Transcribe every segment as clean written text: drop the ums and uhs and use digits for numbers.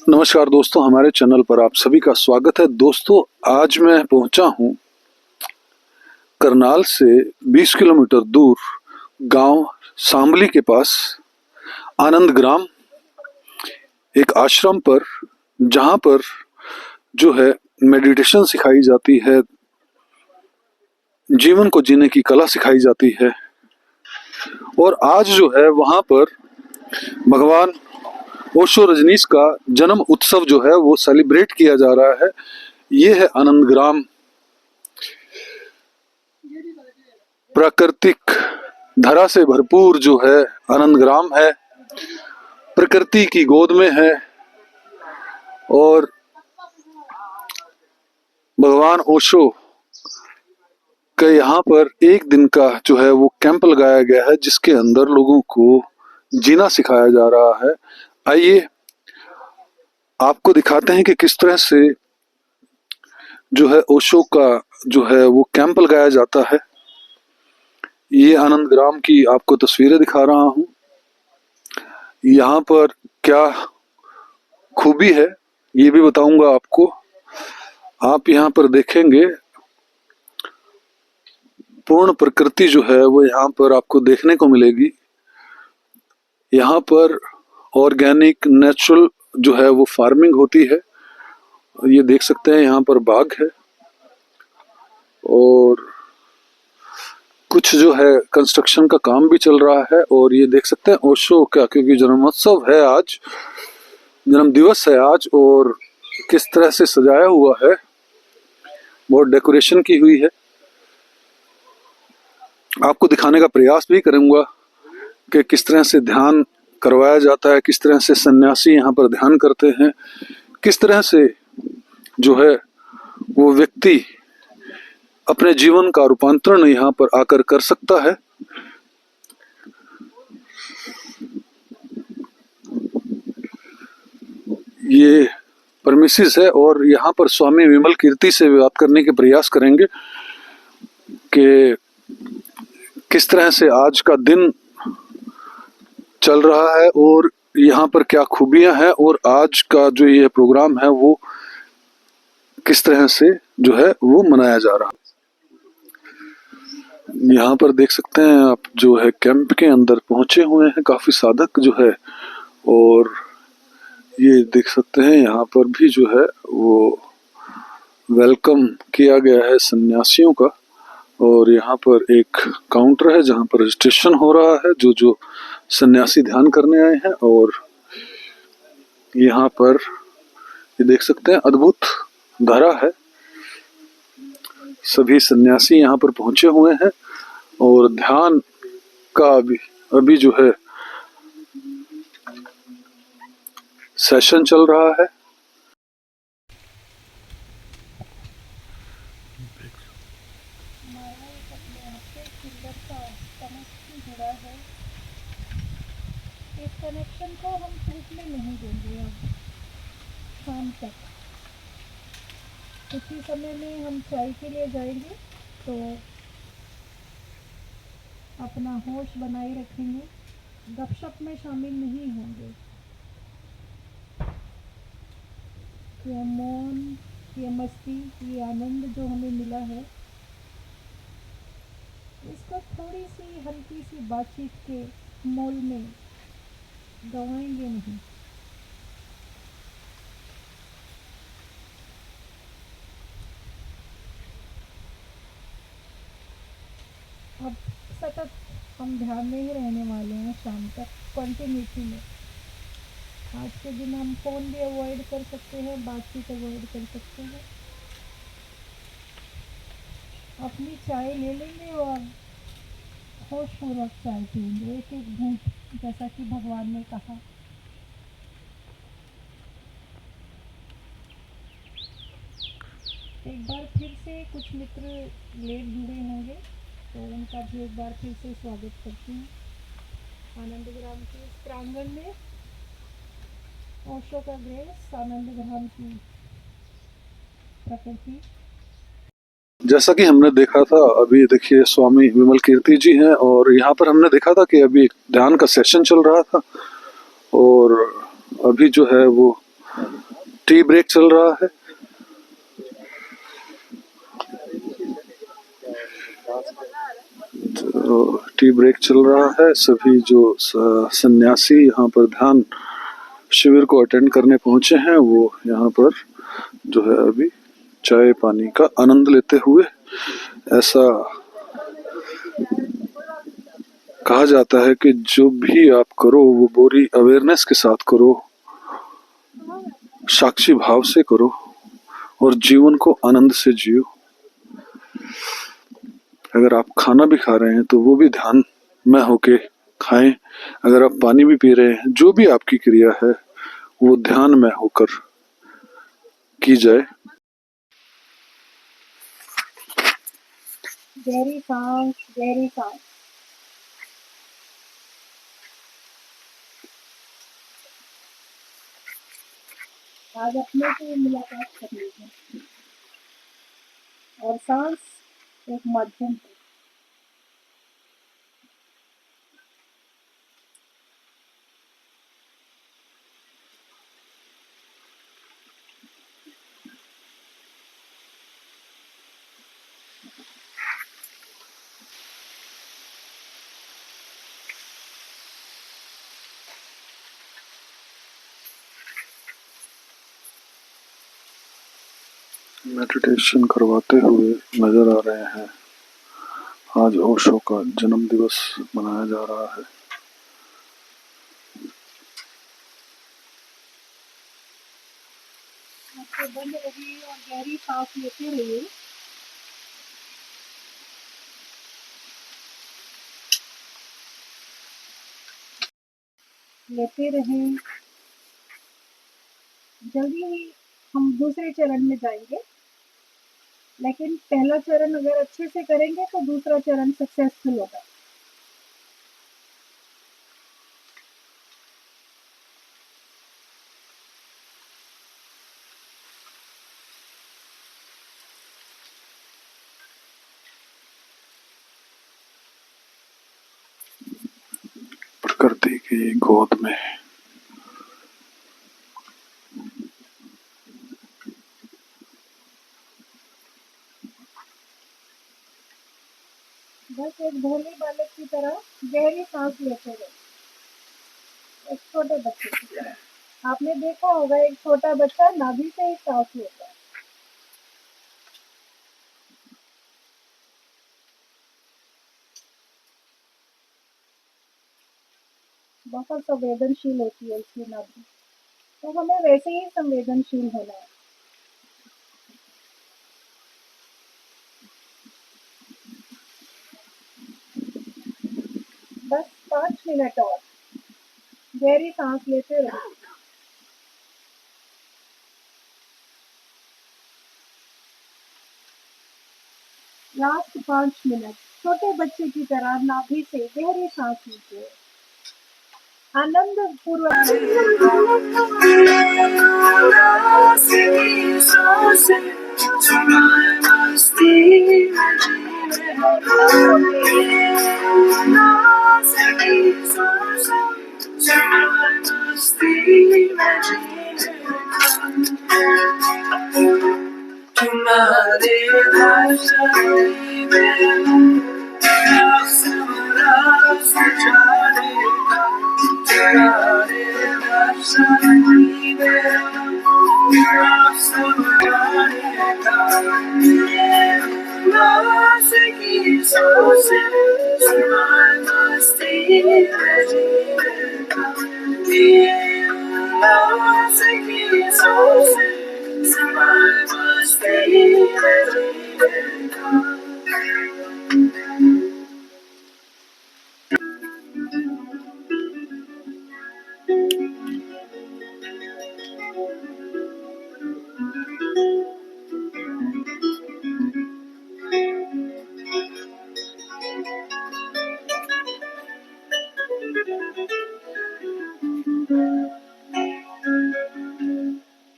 नमस्कार दोस्तों, हमारे चैनल पर आप सभी का स्वागत है। दोस्तों, आज मैं पहुंचा हूं करनाल से 20 किलोमीटर दूर गांव सांबली के पास आनंद ग्राम, एक आश्रम पर, जहां पर जो है मेडिटेशन सिखाई जाती है, जीवन को जीने की कला सिखाई जाती है। और आज जो है वहां पर भगवान ओशो रजनीश का जन्म उत्सव जो है वो सेलिब्रेट किया जा रहा है। ये है आनंद ग्राम। प्राकृतिक धरा से भरपूर जो है आनंद ग्राम है, प्रकृति की गोद में है। और भगवान ओशो के यहाँ पर एक दिन का जो है वो कैंप लगाया गया है, जिसके अंदर लोगों को जीना सिखाया जा रहा है। आइए आपको दिखाते हैं कि किस तरह से जो है ओशो का जो है वो कैंप लगाया जाता है। ये आनंद ग्राम की आपको तस्वीरें दिखा रहा हूं। यहाँ पर क्या खूबी है ये भी बताऊंगा आपको। आप यहाँ पर देखेंगे पूर्ण प्रकृति जो है वो यहाँ पर आपको देखने को मिलेगी। यहाँ पर ऑर्गेनिक नेचुरल जो है वो फार्मिंग होती है। ये देख सकते हैं यहाँ पर बाग है और कुछ जो है कंस्ट्रक्शन का काम भी चल रहा है। और ये देख सकते हैं ओशो का, क्योंकि जन्मोत्सव है आज, जन्म दिवस है आज, और किस तरह से सजाया हुआ है, बहुत डेकोरेशन की हुई है। आपको दिखाने का प्रयास भी करूंगा कि किस तरह से ध्यान करवाया जाता है, किस तरह से सन्यासी यहाँ पर ध्यान करते हैं, किस तरह से जो है वो व्यक्ति अपने जीवन का रूपांतरण यहाँ पर आकर कर सकता है। ये परमिसेस है और यहाँ पर स्वामी विमल कीर्ति से बात करने के प्रयास करेंगे कि किस तरह से आज का दिन चल रहा है और यहाँ पर क्या खूबियां हैं, और आज का जो ये प्रोग्राम है वो किस तरह से जो है वो मनाया जा रहा है। यहाँ पर देख सकते हैं आप जो है कैंप के अंदर पहुंचे हुए हैं काफी साधक जो है, और ये देख सकते हैं यहाँ पर भी जो है वो वेलकम किया गया है सन्यासियों का। और यहाँ पर एक काउंटर है जहाँ पर रजिस्ट्रेशन हो रहा है, जो सन्यासी ध्यान करने आए हैं। और यहाँ पर ये देख सकते हैं अद्भुत धरा है। सभी सन्यासी यहाँ पर पहुंचे हुए हैं और ध्यान का अभी जो है सेशन चल रहा है। इस कनेक्शन को हम टूटने नहीं देंगे। अब शाम तक उसी समय में हम चाय के लिए जाएंगे तो अपना होश बनाए रखेंगे, गपशप में शामिल नहीं होंगे। ये मौन, ये मस्ती, ये आनंद जो हमें मिला है, इसको थोड़ी सी हल्की सी बातचीत के मोल में गंवाएंगे नहीं। अब सतत हम ध्यान में ही रहने वाले हैं शाम तक, कंटिन्यूटी में। आज के दिन हम फ़ोन भी अवॉइड कर सकते हैं, बातचीत अवॉइड कर सकते हैं। अपनी चाय ले लेंगे और होशपूर्वक चाय पिएंगे, एक एक घूंट, जैसा कि भगवान ने कहा। एक बार फिर से कुछ मित्र लेट जुड़े होंगे तो उनका भी एक बार फिर से स्वागत करती हूँ आनंद ग्राम के इस प्रांगण में। ओशो का ग्रेस, आनंद ग्राम की प्रकृति। जैसा कि हमने देखा था, अभी देखिए स्वामी विमल कीर्ति जी हैं और यहाँ पर हमने देखा था कि अभी ध्यान का सेशन चल रहा था। और अभी जो है वो टी ब्रेक चल रहा है। तो टी ब्रेक चल रहा है। सभी जो सन्यासी यहाँ पर ध्यान शिविर को अटेंड करने पहुंचे हैं वो यहाँ पर जो है अभी चाय पानी का आनंद लेते हुए, ऐसा कहा जाता है कि जो भी आप करो वो पूरी अवेयरनेस के साथ करो, साक्षी भाव से करो और जीवन को आनंद से जियो। अगर आप खाना भी खा रहे हैं तो वो भी ध्यान में होके खाएं। अगर आप पानी भी पी रहे हैं, जो भी आपकी क्रिया है वो ध्यान में होकर की जाए। गहरी सांस, गहरी सांस। आज अपने से मुलाकात करनी है और सांस एक माध्यम है। मेडिटेशन करवाते हुए नजर आ रहे हैं। आज ओशो का जन्म दिवस मनाया जा रहा है। आंखें बंद रहिए और गहरी सांस लेते रहिए। लेते रहें। जल्दी ही हम दूसरे चरण में जाएंगे, लेकिन पहला चरण अगर अच्छे से करेंगे तो दूसरा चरण सक्सेसफुल होगा। प्रकृति की गोद में बस एक भोले बालक की तरह गहरी सांस लेते रहे, एक छोटे बच्चे की तरह। आपने देखा होगा एक छोटा बच्चा नाभि से ही सांस लेता है। बहुत संवेदनशील होती है उसकी नाभि, तो हमें वैसे ही संवेदनशील होना है। बस 5 मिनट और गहरी सांस लेते रहो। लास्ट 5 मिनट छोटे बच्चे की तरह नाभि से गहरी सांस लीजिए, आनंद पूर्वक।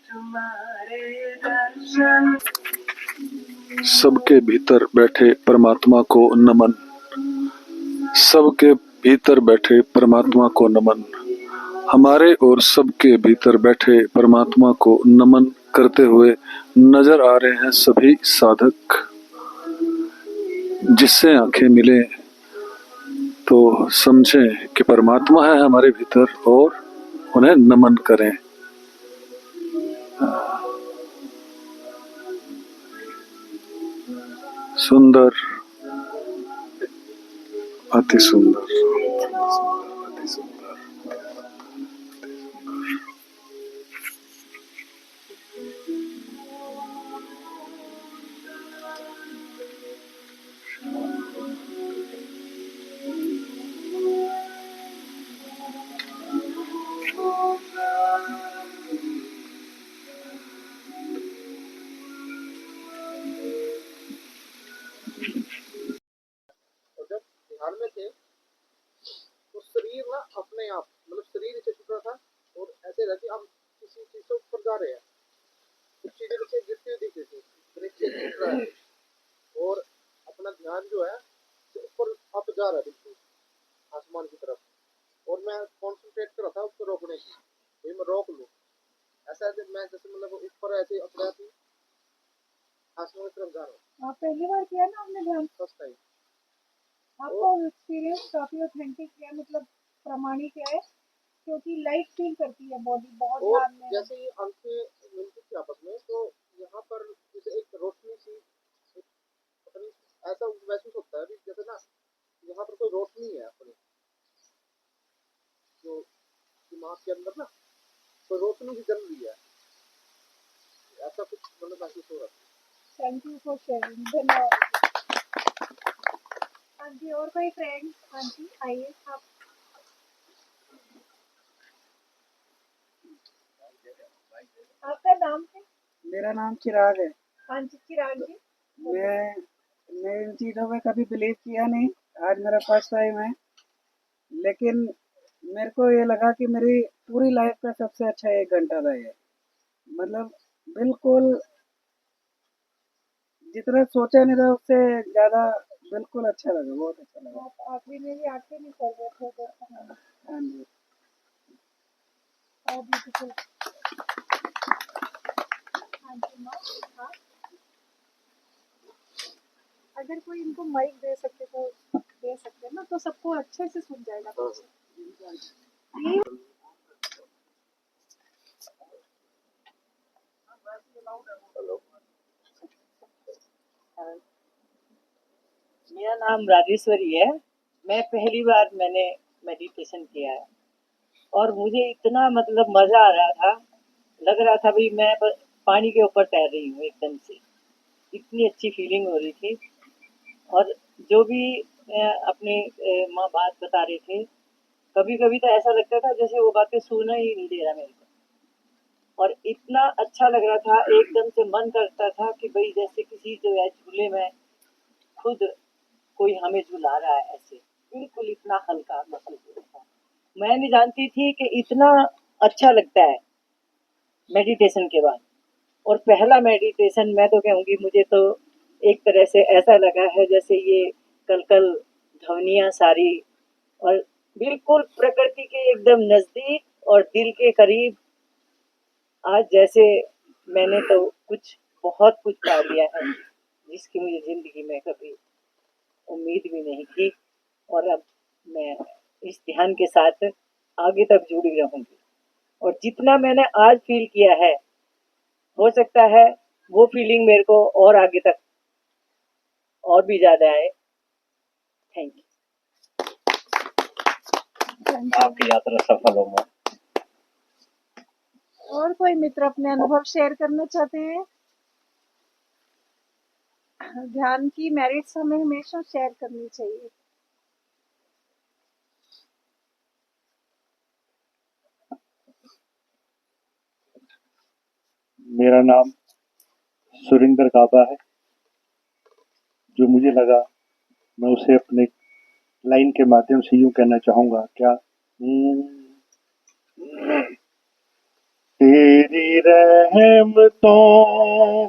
तुम्हारे दर्शन में सबके भीतर बैठे परमात्मा को नमन, सबके भीतर बैठे परमात्मा को नमन। हमारे और सबके भीतर बैठे परमात्मा को नमन करते हुए नजर आ रहे हैं सभी साधक। जिससे आंखें मिले तो समझें कि परमात्मा है हमारे भीतर और उन्हें नमन करें। सुंदर, अति सुंदर, अति सुंदर। और जब ध्यान में थे तो शरीर ना अपने आप मतलब शरीर इसे छूट रहा था और ऐसे लगा कि हम किसी चीज से ऊपर जा रहे हैं। कुछ चीजें नीचे गिरती हुई दिख रही थी, नीचे गिर रहा है और अपना ध्यान जो है वो ऊपर अप जा रहा है बिल्कुल आसमान की तरफ। और मैं कॉन्सेंट्रेट कर रहा था उसको रोकने की, भाई मैं रोक लूँ। ऐसा मैं जैसे मतलब ऊपर ऐसे अपने आप ही आसमान की तरफ जा रहा हूँ। आप पहली बार किया ना आपने ध्यान? First time. आपका एक्सपीरियंस काफी ऑथेंटिक है, मतलब प्रामाणिक है, क्योंकि लाइट फील करती है बॉडी बहुत और ध्यान में। जैसे ही आंखें मिलती थी आपस में तो यहाँ पर जैसे एक रोशनी सी पता नहीं ऐसा महसूस होता है कि जैसे ना यहाँ पर कोई रोशनी है अपनी जो दिमाग के अंदर ना कोई रोशनी सी जल रही है, ऐसा कुछ मतलब महसूस हो रहा था। थैंक यू फॉर शेयरिंग, धन्यवाद। हाँ जी, और कोई फ्रेंड? हाँ जी, आइए आप। आपका नाम है? मेरा नाम चिराग है। हाँ जी, चिराग जी। मैं इन चीज़ों में कभी बिलीव किया नहीं, आज मेरा फर्स्ट टाइम है। लेकिन मेरे को ये लगा कि मेरी पूरी लाइफ का सबसे अच्छा 1 घंटा था ये। मतलब बिल्कुल जितना सोचा नहीं था उससे ज़्यादा बिल्कुल अच्छा लगा, बहुत अच्छा लगा। आप आखिरी में भी आंखें नहीं खोल रहे थे तो। हाँ जी। ब्यूटीफुल। हाँ जी माँ। हाँ, अगर कोई इनको माइक दे सकते तो दे सकते ना, तो सबको अच्छे से सुन जाएगा पीछे। ये मेरा नाम राजेश्वरी है। मैं पहली बार मैंने मेडिटेशन किया है और मुझे इतना मतलब मज़ा आ रहा था, लग रहा था भाई मैं बस पानी के ऊपर तैर रही हूँ एकदम से। इतनी अच्छी फीलिंग हो रही थी। और जो भी अपने माँ बात बता रहे थे, कभी कभी तो ऐसा लगता था जैसे वो बातें सुना ही नहीं दे रहा मेरे को। और इतना अच्छा लग रहा था, एकदम से मन करता था कि भाई जैसे किसी जो है झूले में खुद कोई हमें झुला रहा है, ऐसे बिल्कुल इतना हल्का महसूस हो रहा था। मैं नहीं जानती थी कि इतना अच्छा लगता है मेडिटेशन के बाद। और पहला मेडिटेशन मैं तो कहूँगी, मुझे तो एक तरह से ऐसा लगा है जैसे ये कल कल ध्वनियाँ सारी और बिल्कुल प्रकृति के एकदम नज़दीक और दिल के करीब। आज जैसे मैंने तो कुछ बहुत कुछ पा लिया है जिसकी मुझे ज़िंदगी में कभी उम्मीद भी नहीं थी। और अब मैं इस ध्यान के साथ आगे तक जुड़ी रहूंगी। और जितना मैंने आज फील किया है, हो सकता है वो फीलिंग मेरे को और आगे तक और भी ज्यादा आए। Thank you. आपकी यात्रा सफल हो। और कोई मित्र अपने अनुभव शेयर करना चाहते हैं? ध्यान की मेरिट्स हमें हमेशा शेयर करनी चाहिए। मेरा नाम सुरिंदर काबा है। जो मुझे लगा मैं उसे अपने लाइन के माध्यम से यूं कहना चाहूँगा, क्या तेरी रहमतों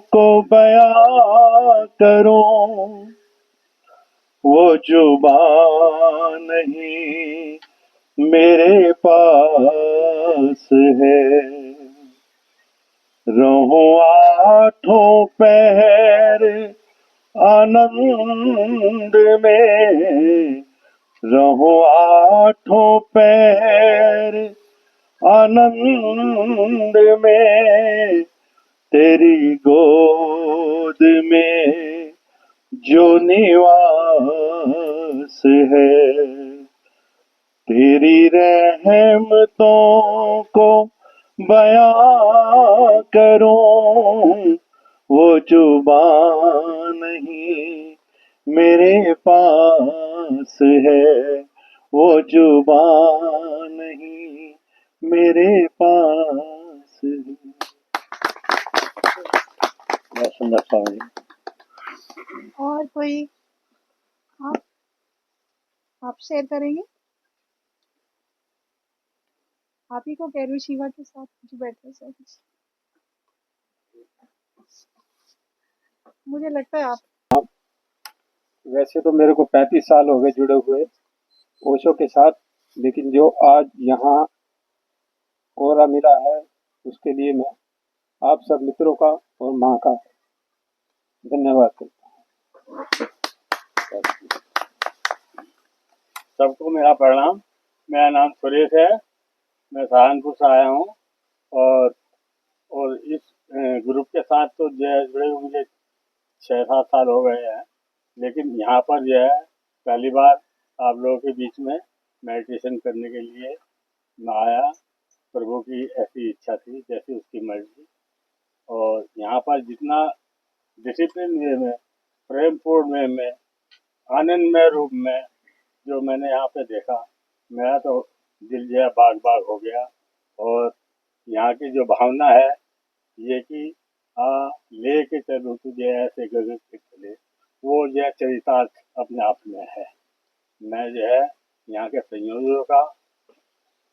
को बयां करूं, वो जुबान नहीं मेरे पास पास है। रहो आठों पहर आनंद में, रहो आठों पहर आनंद में, तेरी गोद में जो निवास है। तेरी रहमतों को बयां करूं, वो जुबान नहीं मेरे पास है, वो जुबान नहीं मेरे पास है। बहुत सुंदर सॉन्ग है। और कोई आप शेयर करेंगे? आप ही को कह रही हूँ, शिवा के साथ कुछ बेटर सा कुछ। मुझे लगता है आप वैसे तो मेरे को 35 साल हो गए जुड़े हुए ओशो के साथ, लेकिन जो आज यहाँ कोरा मिला है उसके लिए मैं आप सब मित्रों का और माँ का धन्यवाद करता हूँ। सबको मेरा प्रणाम। मेरा नाम सुरेश है, मैं सहारनपुर से आया हूँ और इस ग्रुप के साथ तो जो है जुड़े हुए मुझे 6-7 साल हो गए हैं, लेकिन यहाँ पर जो है पहली बार आप लोगों के बीच में मेडिटेशन करने के लिए मैं आया। प्रभु की ऐसी इच्छा थी, जैसी उसकी मर्जी। और यहाँ पर जितना डिसिप्लिन वे में, प्रेमपूर्ण वे में, आनंदमय रूप में जो मैंने यहाँ पे देखा, मेरा तो दिल जो है बाग बाग हो गया। और यहाँ की जो भावना है ये कि ले के चलूँ तुझे ऐसे गगन के चले, वो जो है चरितार्थ अपने आप में है। मैं जो है यहाँ के संयोजकों का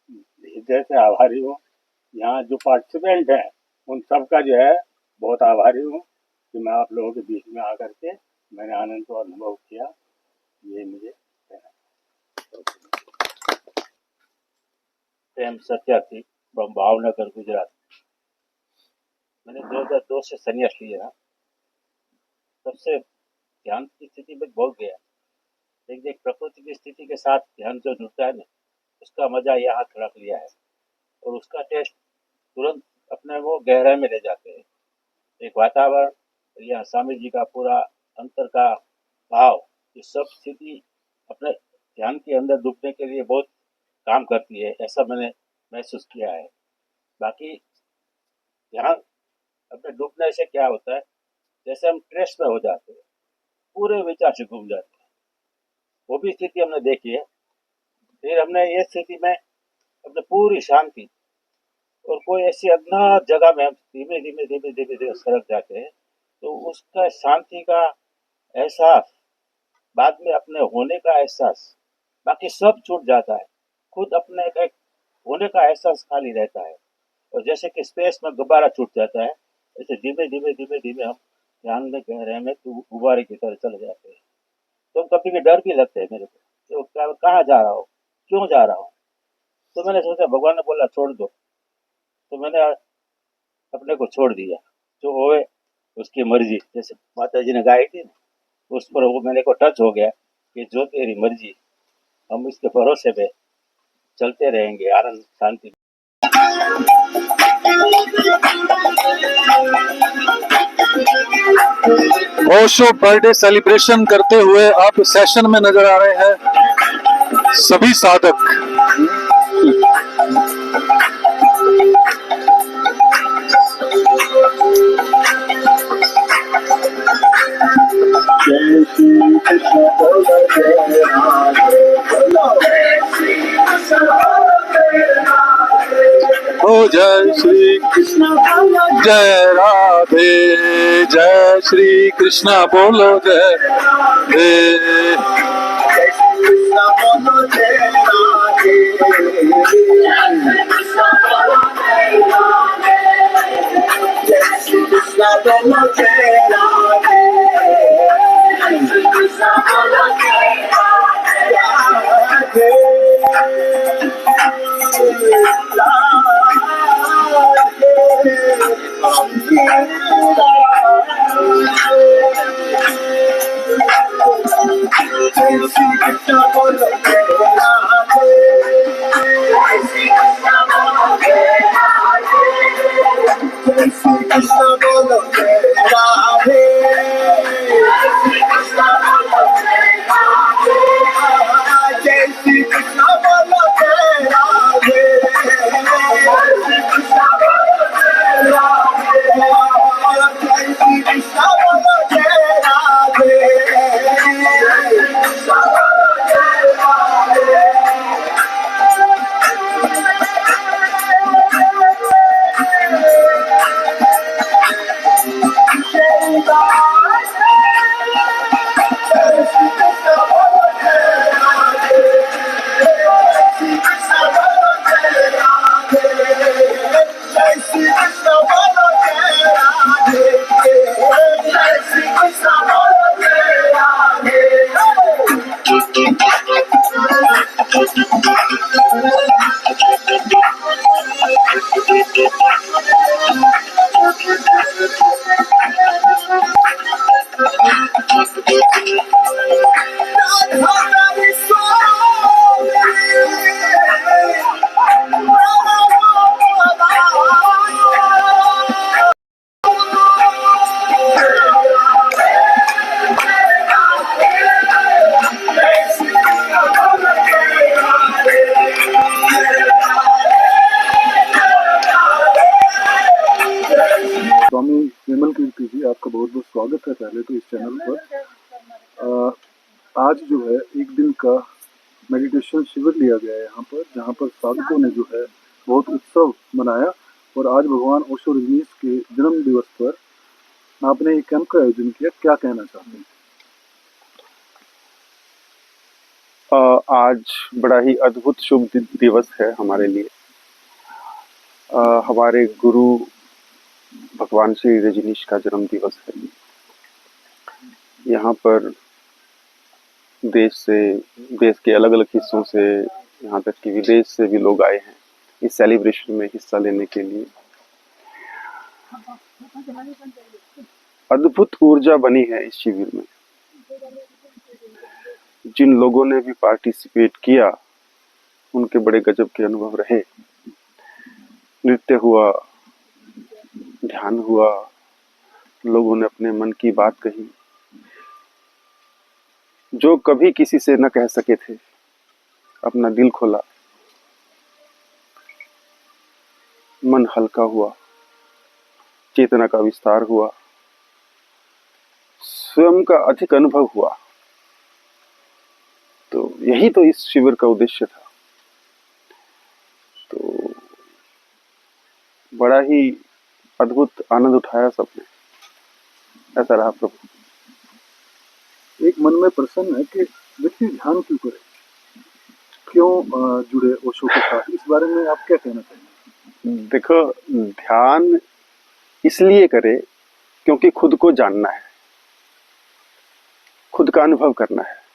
हृदय से आभारी हूँ। यहाँ जो पार्टिसिपेंट हैं उन सब का जो है बहुत आभारी हूँ कि मैं आप लोगों के बीच में आकर के मैंने आनंद को अनुभव किया। ये मुझे प्रेम सत्यार्थी फ्रॉम भावनगर गुजरात। मैंने 2002 से संन्यास लिया, तब से ध्यान की स्थिति में बहुत गया, लेकिन एक प्रकृति की स्थिति के साथ ध्यान जो जुड़ता है ना, उसका मजा यहाँ रख लिया है और उसका टेस्ट तुरंत अपने वो गहराई में ले जाते हैं। एक वातावरण, यहाँ स्वामी जी का पूरा अंतर का भाव, ये सब स्थिति अपने ध्यान के अंदर डूबने के लिए बहुत काम करती है, ऐसा मैंने महसूस किया है। बाकी ध्यान अपने डूबने से क्या होता है, जैसे हम ट्रेस में हो जाते हैं, पूरे विचार से घूम जाते हैं, वो भी स्थिति हमने देखी है। फिर हमने ये स्थिति में अपने पूरी शांति और कोई ऐसी अज्ञात जगह में हम धीमे धीमे धीमे धीमे धीमे सरक जाते हैं, तो उसका शांति का एहसास, बाद में अपने होने का एहसास, बाकी सब छूट जाता है, खुद अपने एक होने का एहसास खाली रहता है। और जैसे कि स्पेस में गुब्बारा छूट जाता है, ऐसे धीमे धीमे धीमे धीमे हम ध्यान में गहरे में गुब्बारे की तरह चले जाते हैं। तो कभी भी डर भी लगते हैं मेरे को, तो कहाँ जा रहा हूँ, क्यों जा रहा हूँ। तो मैंने सोचा, भगवान ने बोला छोड़ दो, तो मैंने अपने को छोड़ दिया, जो होए उसकी मर्जी। जैसे माता जी ने गाई थी, उस पर वो मेरे को टच हो गया कि जो तेरी मर्जी, हम इसके भरोसे पे चलते रहेंगे आनंद शांति। ओशो बर्थडे सेलिब्रेशन करते हुए आप सेशन में नजर आ रहे हैं सभी साधक। ओ जय श्री कृष्ण, जय राधे, जय श्री कृष्ण बोलो जय राधे। Ram स्वामी विमल कीर्ति जी, आपका बहुत बहुत स्वागत है पहले तो इस चैनल पर। आज जो है एक दिन का मेडिटेशन शिविर लिया गया है यहाँ पर, जहाँ पर साधकों ने जो है बहुत उत्सव मनाया। और आज भगवान ओशो रजनीश के जन्म दिवस पर आपने एक कैंप का आयोजन किया, क्या कहना चाहते हैं? आज बड़ा ही अद्भुत शुभ दिवस है हमारे लिए। हमारे गुरु भगवान श्री रजनीश का जन्म दिवस है। यहाँ पर देश के अलग अलग हिस्सों से, यहाँ तक कि विदेश से भी लोग आए हैं इस सेलिब्रेशन में हिस्सा लेने के लिए। अद्भुत ऊर्जा बनी है इस शिविर में। जिन लोगों ने भी पार्टिसिपेट किया उनके बड़े गजब के अनुभव रहे। नृत्य हुआ, ध्यान हुआ, लोगों ने अपने मन की बात कही, जो कभी किसी से न कह सके थे, अपना दिल खोला, मन हल्का हुआ, चेतना का विस्तार हुआ, स्वयं का अधिक अनुभव हुआ। तो यही तो इस शिविर का उद्देश्य था। तो बड़ा ही अद्भुत आनंद उठाया सबने। ऐसा रहा प्रभु। एक मन में प्रश्न है कि व्यक्ति ध्यान क्यों करे, क्यों जुड़े ओशो के साथ, इस बारे में आप क्या कहना चाहेंगे? देखो, ध्यान इसलिए करे क्योंकि खुद को जानना है, खुद का अनुभव करना है।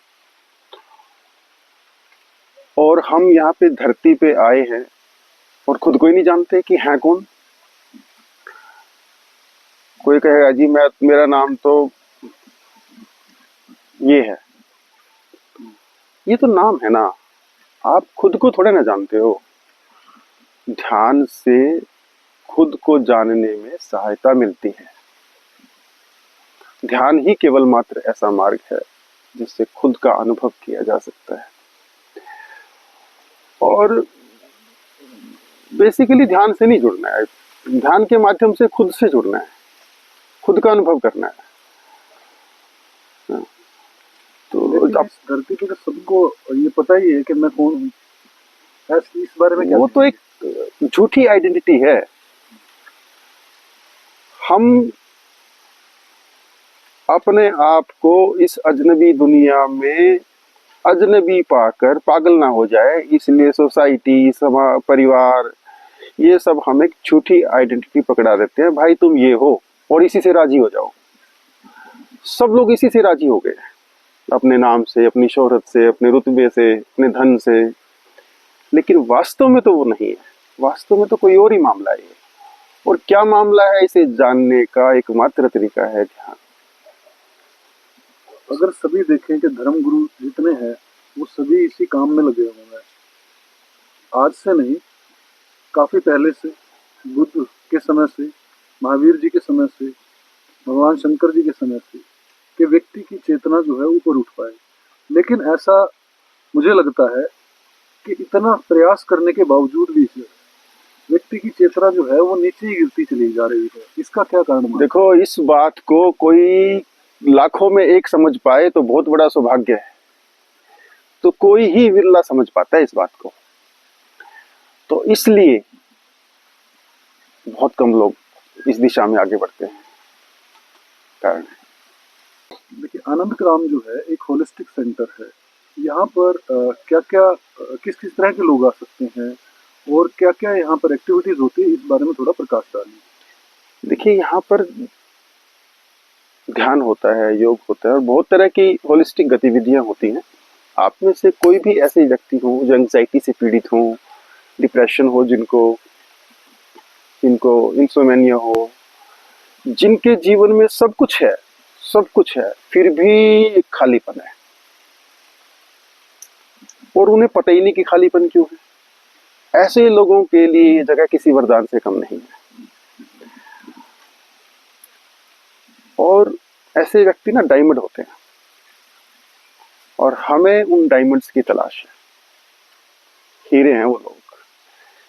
और हम यहाँ पे धरती पे आए हैं और खुद को ही नहीं जानते कि हैं कौन। कोई कहेगा जी मेरा नाम तो ये है। ये तो नाम है ना, आप खुद को थोड़े ना जानते हो। ध्यान से खुद को जानने में सहायता मिलती है। ध्यान ही केवल मात्र ऐसा मार्ग है जिससे खुद का अनुभव किया जा सकता है। और बेसिकली ध्यान से नहीं जुड़ना है, ध्यान के माध्यम से खुद से जुड़ना है, खुद का अनुभव करना है। तो इस धरती पे सबको ये पता ही है कि मैं कौन हूँ, इस बारे में क्या? वो तो एक झूठी आइडेंटिटी है। हम अपने आप को इस अजनबी दुनिया में अजनबी पाकर पागल ना हो जाए, इसलिए सोसाइटी, समाज, परिवार, ये सब हमें झूठी आइडेंटिटी पकड़ा देते हैं। भाई तुम ये हो और इसी से राजी हो जाओ। सब लोग इसी से राजी हो गए, अपने नाम से, अपनी शोहरत से, अपने रुतबे से, अपने धन से। लेकिन वास्तव में तो वो नहीं है। वास्तव में तो कोई और ही मामला है। और क्या मामला है, इसे जानने का एकमात्र तरीका है ध्यान। अगर सभी देखें कि धर्म गुरु जितने हैं वो सभी इसी काम में लगे हुए हैं, आज से नहीं काफी पहले से, बुद्ध के समय से, महावीर जी के समय से, भगवान शंकर जी के समय से, कि व्यक्ति की चेतना जो है ऊपर उठ पाए। लेकिन ऐसा मुझे लगता है कि इतना प्रयास करने के बावजूद भी व्यक्ति की चेतना जो है वो नीचे ही गिरती चली जा रही है। इसका क्या कारण है? देखो, इस बात को कोई लाखों में एक समझ पाए तो बहुत बड़ा सौभाग्य है, तो कोई ही विरला समझ पाता है इस बात को। तो इसलिए बहुत कम लोग इस दिशा में आगे बढ़ते हैं, कारण है। देखिए, आनंद ग्राम जो है एक होलिस्टिक सेंटर है। यहाँ पर क्या क्या किस किस तरह के लोग आ सकते हैं और क्या क्या यहाँ पर एक्टिविटीज होती है, इस बारे में थोड़ा प्रकाश डालिए। देखिए, यहाँ पर ध्यान होता है, योग होता है और बहुत तरह की होलिस्टिक गतिविधियां होती हैं। आप में से कोई भी ऐसे व्यक्ति हो जो एंजाइटी से पीड़ित हो, डिप्रेशन हो, जिनको इंसोमेनिया हो, जिनके जीवन में सब कुछ है फिर भी एक खालीपन है और उन्हें पता ही नहीं कि खालीपन क्यों है, ऐसे लोगों के लिए ये जगह किसी वरदान से कम नहीं है। और ऐसे व्यक्ति ना डायमंड होते हैं और हमें उन डायमंड्स की तलाश है। हीरे हैं वो लोग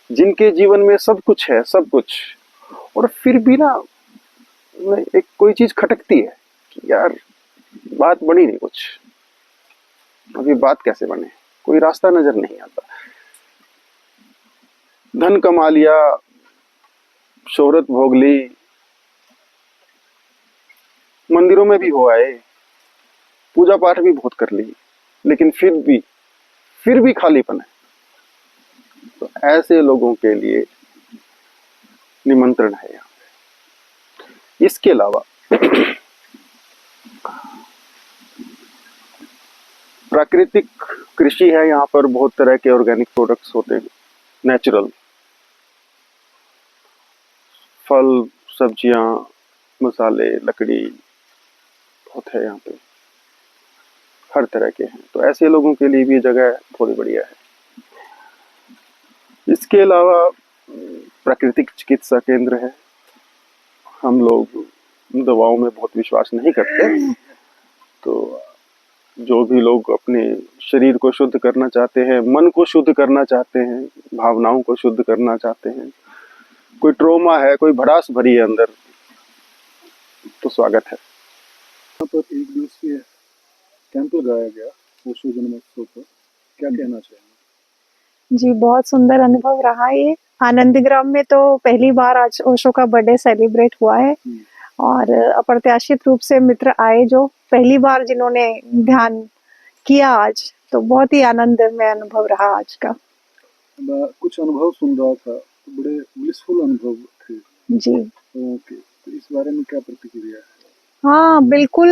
जिनके जीवन में सब कुछ है, सब कुछ, और फिर भी ना एक कोई चीज खटकती है कि यार बात बनी नहीं, कुछ अभी बात कैसे बने, कोई रास्ता नजर नहीं आता। धन कमा लिया, शोहरत भोग ली, मंदिरों में भी हो आए, पूजा पाठ भी बहुत कर ली, लेकिन फिर भी खालीपन है। तो ऐसे लोगों के लिए निमंत्रण है यहाँ पे। इसके अलावा प्राकृतिक कृषि है, यहाँ पर बहुत तरह के ऑर्गेनिक प्रोडक्ट्स होते हैं, नेचुरल फल, सब्जियां, मसाले, लकड़ी बहुत है यहाँ पे, हर तरह के हैं। तो ऐसे लोगों के लिए भी ये जगह थोड़ी बढ़िया है। इसके अलावा प्राकृतिक चिकित्सा केंद्र है। हम लोग दवाओं में बहुत विश्वास नहीं करते, तो जो भी लोग अपने शरीर को शुद्ध करना चाहते हैं, मन को शुद्ध करना चाहते हैं, भावनाओं को शुद्ध करना चाहते हैं, कोई ट्रोमा है, कोई भड़ास भरी है अंदर, तो स्वागत है। यहाँ पर एक दिवसीय कैंप लगाया गया ओशो जन्मोत्सव पर, क्या कहना चाहेंगे? जी, बहुत सुंदर अनुभव रहा ये। आनंदग्राम में तो पहली बार आज ओशो का बर्थडे सेलिब्रेट हुआ है और अप्रत्याशित रूप से मित्र आए जो पहली बार जिन्होंने ध्यान किया आज, तो बहुत ही आनंदमय अनुभव रहा आज का। मैं कुछ अनुभव सुन रहा था, तो बड़े ब्लिसफुल अनुभव थे। जी, ओके, तो इस बारे में क्या प्रतिक्रिया है? हाँ बिल्कुल।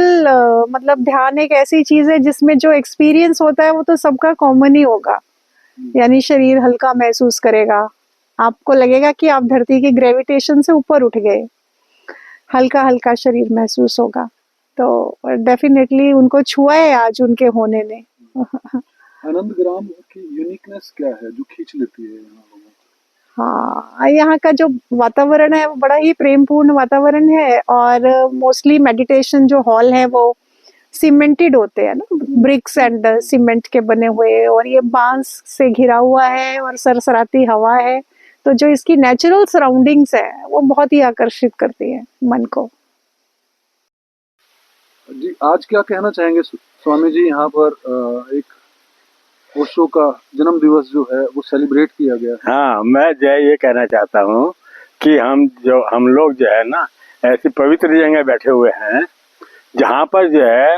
मतलब ध्यान एक ऐसी चीज है जिसमें जो एक्सपीरियंस होता है वो तो सबका कॉमन ही होगा। यानी शरीर हल्का महसूस करेगा, आपको लगेगा कि आप धरती की ग्रेविटेशन से ऊपर उठ गए, हल्का हल्का शरीर महसूस होगा। तो डेफिनेटली उनको छुआ है आज उनके होने ने। आनंद ग्राम की यूनिकनेस क्या है जो खींच लेती है यहाँ लोगों को? हाँ, यहाँ का जो वातावरण है वो बड़ा ही प्रेमपूर्ण वातावरण है और मोस्टली मेडिटेशन जो हॉल है वो सीमेंटेड होते हैं ना, ब्रिक्स एंड सीमेंट के बने हुए, और ये बांस से घिरा हुआ है और सरसराती हवा है। तो जो इसकी नेचुरल सराउंडिंग्स है वो बहुत ही आकर्षित करती है मन को। जी, आज क्या कहना चाहेंगे स्वामी जी? यहाँ पर एक ओशो का जन्म दिवस जो है वो सेलिब्रेट किया गया है। हाँ, मैं जो है ये कहना चाहता हूँ कि हम लोग जो है ना ऐसी पवित्र जगह बैठे हुए हैं जहाँ पर जो है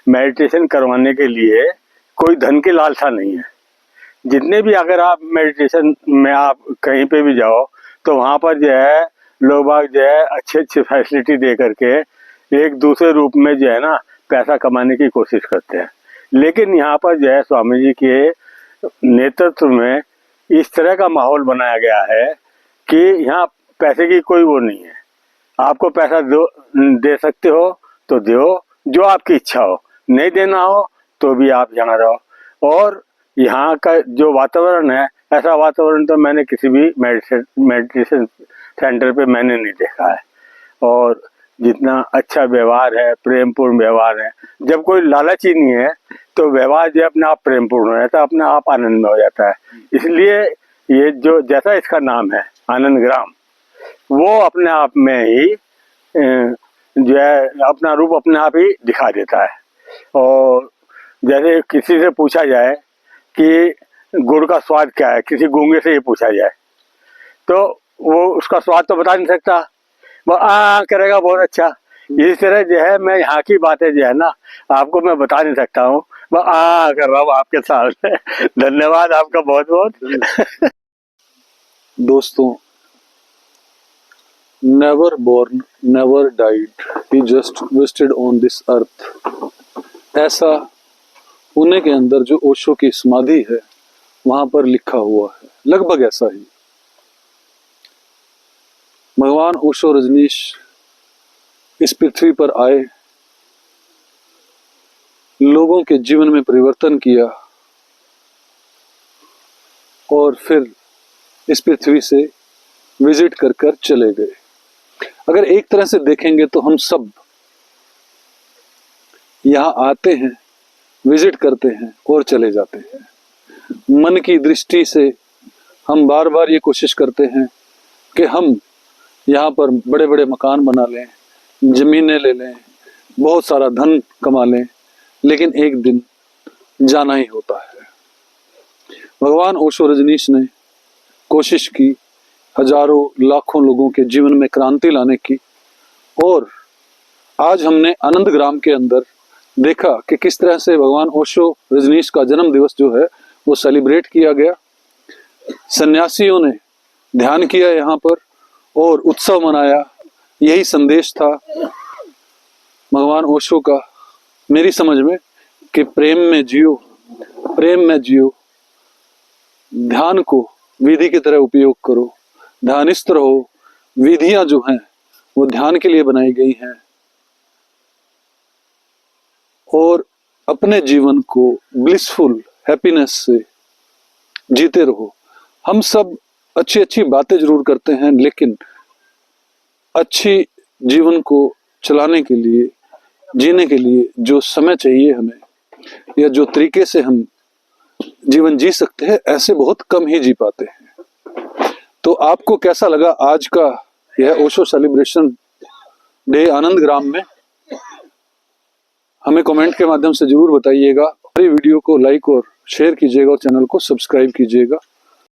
मेडिटेशन करवाने के लिए कोई धन की लालसा नहीं है। जितने भी अगर आप मेडिटेशन में आप कहीं पे भी जाओ तो वहाँ पर जो है लोग बाग जो है अच्छी फैसिलिटी दे करके एक दूसरे रूप में जो है ना पैसा कमाने की कोशिश करते हैं। लेकिन यहाँ पर जो है स्वामी जी के नेतृत्व में इस तरह का माहौल बनाया गया है कि यहाँ पैसे की कोई वो नहीं है। आपको पैसा दे सकते हो तो दो, जो आपकी इच्छा हो। नहीं देना हो तो भी आप यहाँ रहो। और यहाँ का जो वातावरण है, ऐसा वातावरण तो मैंने किसी भी मेडिटेशन सेंटर पे मैंने नहीं देखा है। और जितना अच्छा व्यवहार है, प्रेमपूर्ण व्यवहार है। जब कोई लालची नहीं है तो व्यवहार जो अपने आप प्रेमपूर्ण हो जाता है, अपने आप आनंद में हो जाता है। इसलिए ये जो जैसा इसका नाम है आनंद ग्राम, वो अपने आप में ही जो है अपना रूप अपने आप ही दिखा देता है। और जैसे किसी से पूछा जाए कि गुड़ का स्वाद क्या है, किसी गूंगे से ये पूछा जाए तो वो उसका स्वाद तो बता नहीं सकता, वो करेगा बहुत अच्छा। इस तरह जो है मैं यहाँ की बातें जो है ना आपको मैं बता नहीं सकता हूँ, मैं कर रहा हूँ आपके सामने। धन्यवाद आपका बहुत बहुत। दोस्तों, never born, never died, he just visited on this earth, ऐसा पुणे के अंदर जो ओशो की समाधि है वहां पर लिखा हुआ है। लगभग ऐसा ही भगवान ओशो रजनीश इस पृथ्वी पर आए, लोगों के जीवन में परिवर्तन किया और फिर इस पृथ्वी से विजिट कर कर चले गए। अगर एक तरह से देखेंगे तो हम सब यहाँ आते हैं, विजिट करते हैं और चले जाते हैं। मन की दृष्टि से हम बार बार ये कोशिश करते हैं कि हम यहाँ पर बड़े बड़े मकान बना लें, जमीनें ले लें, बहुत सारा धन कमा लें, लेकिन एक दिन जाना ही होता है। भगवान ओशो रजनीश ने कोशिश की हजारों लाखों लोगों के जीवन में क्रांति लाने की, और आज हमने आनंद ग्राम के अंदर देखा कि किस तरह से भगवान ओशो रजनीश का जन्म दिवस जो है वो सेलिब्रेट किया गया। सन्यासियों ने ध्यान किया यहाँ पर और उत्सव मनाया। यही संदेश था भगवान ओशो का मेरी समझ में कि प्रेम में जियो, प्रेम में जियो, ध्यान को विधि की तरह उपयोग करो, ध्यानिस्त रहो। विधियां जो हैं वो ध्यान के लिए बनाई गई हैं और अपने जीवन को ब्लिसफुल हैप्पीनेस से जीते रहो। हम सब अच्छी अच्छी बातें जरूर करते हैं, लेकिन अच्छी जीवन को चलाने के लिए, जीने के लिए जो समय चाहिए हमें, या जो तरीके से हम जीवन जी सकते हैं, ऐसे बहुत कम ही जी पाते हैं। तो आपको कैसा लगा आज का यह ओशो सेलिब्रेशन डे आनंद ग्राम में? हमें कमेंट के माध्यम से जरूर बताइएगा। हमारी वीडियो को लाइक और शेयर कीजिएगा और चैनल को सब्सक्राइब कीजिएगा।